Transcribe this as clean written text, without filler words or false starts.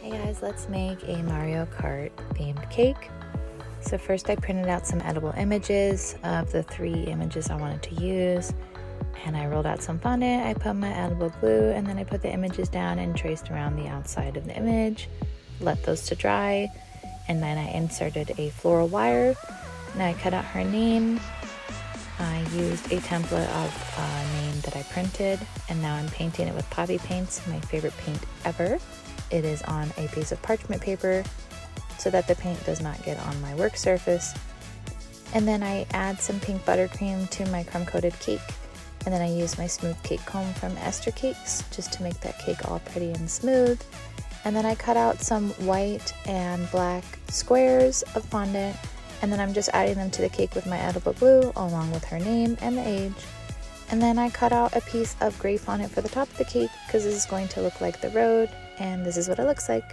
Hey guys, let's make a Mario Kart themed cake. So first I printed out some edible images of the 3 images I wanted to use, and I rolled out some fondant, I put my edible glue, and then I put the images down and traced around the outside of the image, let those to dry, and then I inserted a floral wire. Now I cut out her name. I used a template of a name that I printed, and now I'm painting it with poppy paints, my favorite paint ever. It is on a piece of parchment paper so that the paint does not get on my work surface. And then I add some pink buttercream to my crumb coated cake. And then I use my smooth cake comb from Esther Cakes just to make that cake all pretty and smooth. And then I cut out some white and black squares of fondant, and then I'm just adding them to the cake with my edible glue along with her name and the age. And then I cut out a piece of gray fondant for the top of the cake because this is going to look like the road, and this is what it looks like.